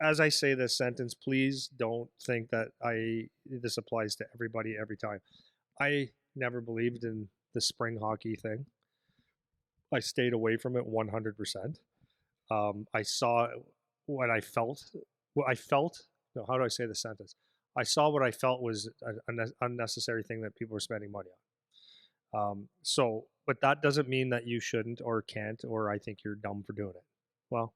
as I say this sentence, please don't think that this applies to everybody every time. I never believed in the spring hockey thing. I stayed away from it 100%. I saw what I felt. What I felt. No, how do I say the sentence? I saw what I felt was an unnecessary thing that people were spending money on. But that doesn't mean that you shouldn't or can't, or I think you're dumb for doing it. Well,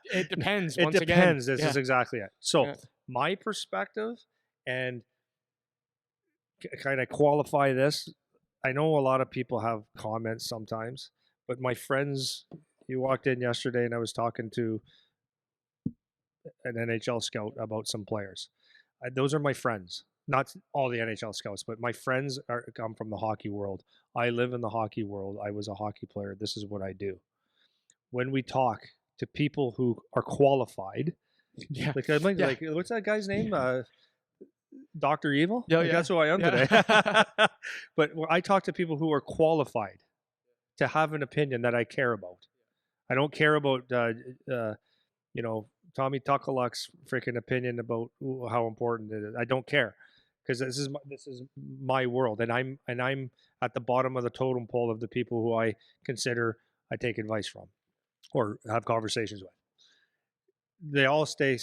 It depends. it Once again, depends. This yeah. is exactly it. So, Yeah. my perspective, and kind of qualify this. I know a lot of people have comments sometimes, but my friends, you walked in yesterday and I was talking to an NHL scout about some players. Those are my friends. Not all the NHL scouts, but my friends come from the hockey world. I live in the hockey world. I was a hockey player. This is what I do. When we talk to people who are qualified, Yeah. like what's that guy's name? Dr. Evil? Yeah, Like, yeah. that's who I am Yeah. today. But when I talk to people who are qualified to have an opinion that I care about. I don't care about, Tommy Tuckaluk's freaking opinion about how important it is. I don't care because this is my world, and I'm at the bottom of the totem pole of the people who I consider I take advice from or have conversations with. They all stay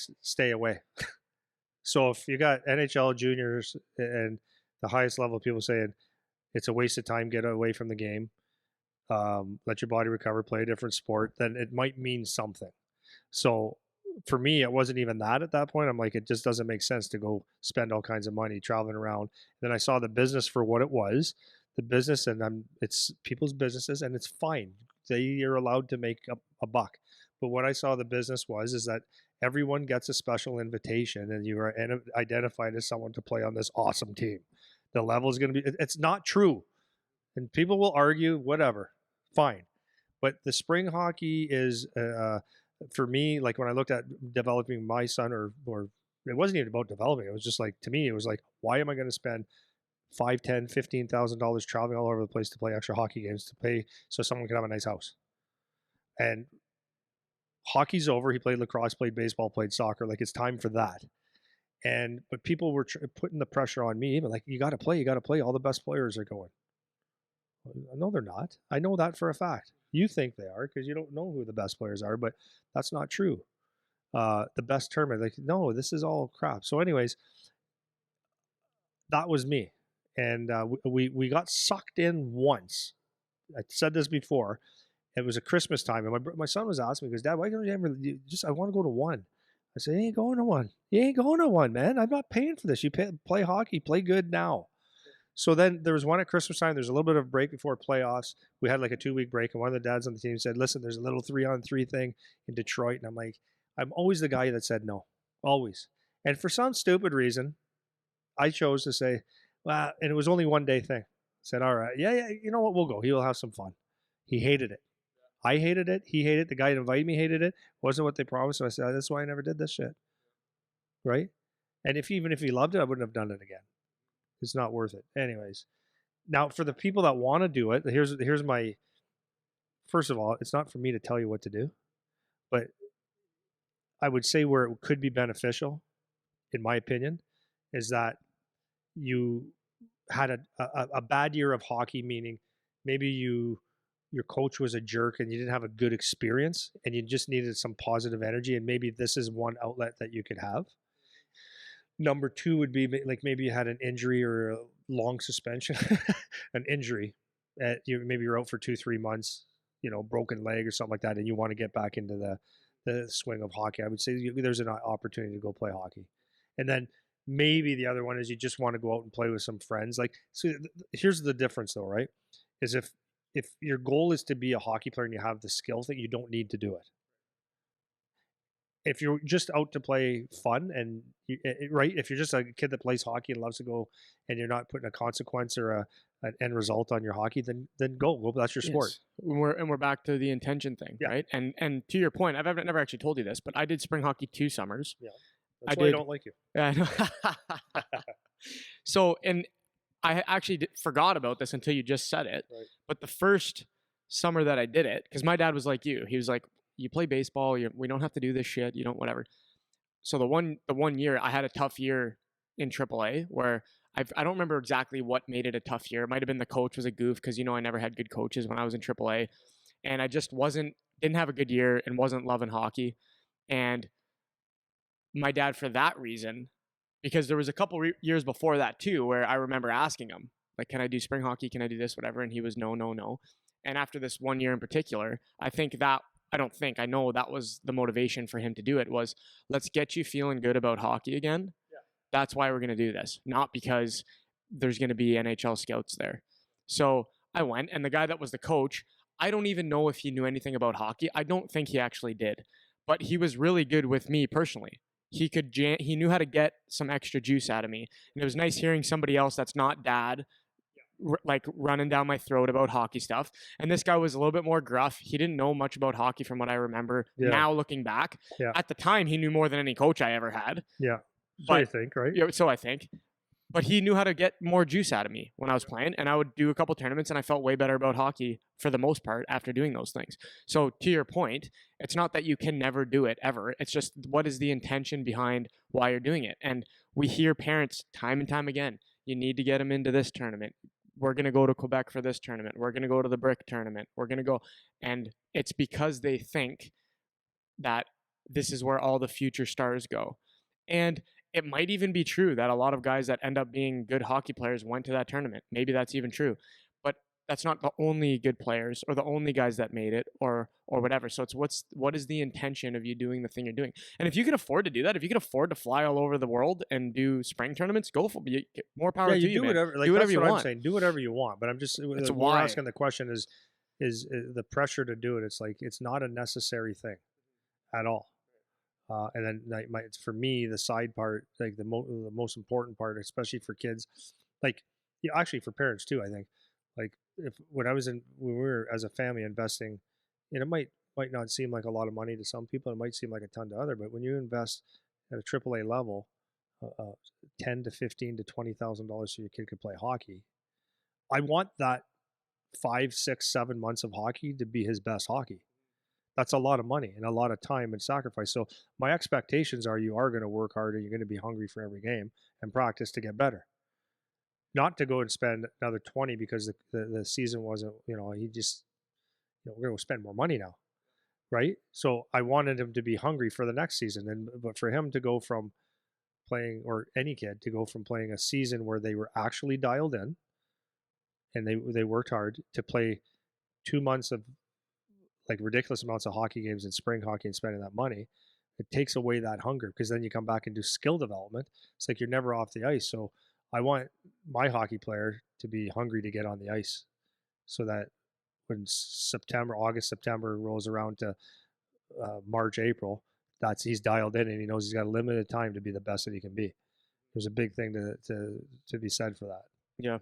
away. So if you got NHL juniors and the highest level people saying it's a waste of time, get away from the game, let your body recover, play a different sport, then it might mean something. So for me, it wasn't even that at that point. I'm like, it just doesn't make sense to go spend all kinds of money traveling around. And then I saw the business for what it was, the business, and it's people's businesses, and it's fine. You're allowed to make a buck. But what I saw the business is that everyone gets a special invitation, and you are identified as someone to play on this awesome team. The level is going to be. It's not true, and people will argue. Whatever, fine. But the spring hockey is. For me, like when I looked at developing my son, or it wasn't even about developing. It was just like, to me, it was like, why am I going to spend $5, $10, $15,000 traveling all over the place to play extra hockey games to pay so someone can have a nice house? And hockey's over. He played lacrosse, played baseball, played soccer. Like, it's time for that. But people were putting the pressure on me, even like, you got to play. All the best players are going. No, they're not. I know that for a fact. You think they are because you don't know who the best players are, but that's not true. The best tournament, like, no, this is all crap. So, anyways, that was me, and we got sucked in once. I said this before. It was a Christmas time, and my son was asking me, "Because Dad, why don't you ever just? I want to go to one." I said, "You ain't going to one. You ain't going to one, man. I'm not paying for this. You play hockey, play good now." So then there was one at Christmas time. There's a little bit of a break before playoffs. We had like a 2-week break, and one of the dads on the team said, "Listen, there's a little 3-on-3 thing in Detroit." And I'm like, I'm always the guy that said no, always. And for some stupid reason, I chose to say, well, and it was only 1 day thing. I said, all right, yeah, you know what? We'll go. He'll have some fun. He hated it. I hated it. He hated it. The guy that invited me hated it. Wasn't what they promised. So I said, that's why I never did this shit. Right? And even if he loved it, I wouldn't have done it again. It's not worth it. Anyways, now for the people that want to do it, here's my. First of all, it's not for me to tell you what to do, but I would say where it could be beneficial, in my opinion, is that you had a bad year of hockey, meaning maybe your coach was a jerk and you didn't have a good experience and you just needed some positive energy, and maybe this is one outlet that you could have. Number two would be like maybe you had an injury or a long suspension, an injury. Maybe you're out for 2-3 months, broken leg or something like that, and you want to get back into the swing of hockey. I would say there's an opportunity to go play hockey. And then maybe the other one is you just want to go out and play with some friends. Like, so here's the difference though, right? Is if your goal is to be a hockey player and you have the skill thing, you don't need to do it. If you're just out to play fun and right, if you're just a kid that plays hockey and loves to go, and you're not putting a consequence or an end result on your hockey, then go. That's your sport. Yes. We're back to the intention thing, Yeah. right? And to your point, I've never actually told you this, but I did spring hockey 2 summers. Yeah, that's why I don't like you. Yeah, So, and I actually forgot about this until you just said it. Right. But the first summer that I did it, because my dad was like you, he was like, "You play baseball. We don't have to do this shit. You don't whatever." So the one year I had a tough year in AAA where I don't remember exactly what made it a tough year. It might have been the coach was a goof because I never had good coaches when I was in AAA, and I just didn't have a good year and wasn't loving hockey. And my dad, for that reason, because there was a couple years before that too, where I remember asking him, like, can I do spring hockey? Can I do this, whatever? And he was no, no, no. And after this one year in particular, I know that was the motivation for him to do it was, let's get you feeling good about hockey again. Yeah. That's why we're going to do this, not because there's going to be NHL scouts there. So I went, and the guy that was the coach, I don't even know if he knew anything about hockey. I don't think he actually did, but he was really good with me personally. He knew how to get some extra juice out of me, and it was nice hearing somebody else that's not dad like running down my throat about hockey stuff. And this guy was a little bit more gruff. He didn't know much about hockey from what I remember. Yeah. Now looking back, Yeah. at the time he knew more than any coach I ever had. Yeah. So I think, right? Yeah, so I think. But he knew how to get more juice out of me when I was playing, and I would do a couple tournaments, and I felt way better about hockey for the most part after doing those things. So to your point, it's not that you can never do it ever. It's just, what is the intention behind why you're doing it? And we hear parents time and time again, you need to get them into this tournament. We're going to go to Quebec for this tournament. We're going to go to the Brick tournament. We're going to go. And it's because they think that this is where all the future stars go. And it might even be true that a lot of guys that end up being good hockey players went to that tournament. Maybe that's even true. But that's not the only good players or the only guys that made it or whatever. So it's what is the intention of you doing the thing you're doing? And if you can afford to do that, if you can afford to fly all over the world and do spring tournaments, go for it. More power to you, do man. whatever. Like, do whatever that's you what want. I'm saying. Do whatever you want. But I'm just we're asking the question is the pressure to do it. It's like it's not a necessary thing at all. And then for me, the side part, like the most important part, especially for kids, like actually for parents too. I think, like when we were as a family investing, it might not seem like a lot of money to some people. It might seem like a ton to other, but when you invest at a AAA level, 10 to 15 to $20,000 so your kid could play hockey, I want that 5, 6, 7 months of hockey to be his best hockey. That's a lot of money and a lot of time and sacrifice. So my expectations are you are going to work hard and you're going to be hungry for every game and practice to get better. Not to go and spend another 20 because the season wasn't, he just, we're going to spend more money now. Right. So I wanted him to be hungry for the next season. But for him to go from playing, or any kid to go from playing a season where they were actually dialed in and they worked hard to play 2 months of like ridiculous amounts of hockey games in spring hockey and spending that money, it takes away that hunger because then you come back and do skill development. It's like you're never off the ice. So I want my hockey player to be hungry to get on the ice so that when August, September rolls around to March, April, he's dialed in and he knows he's got a limited time to be the best that he can be. There's a big thing to be said for that. Yeah.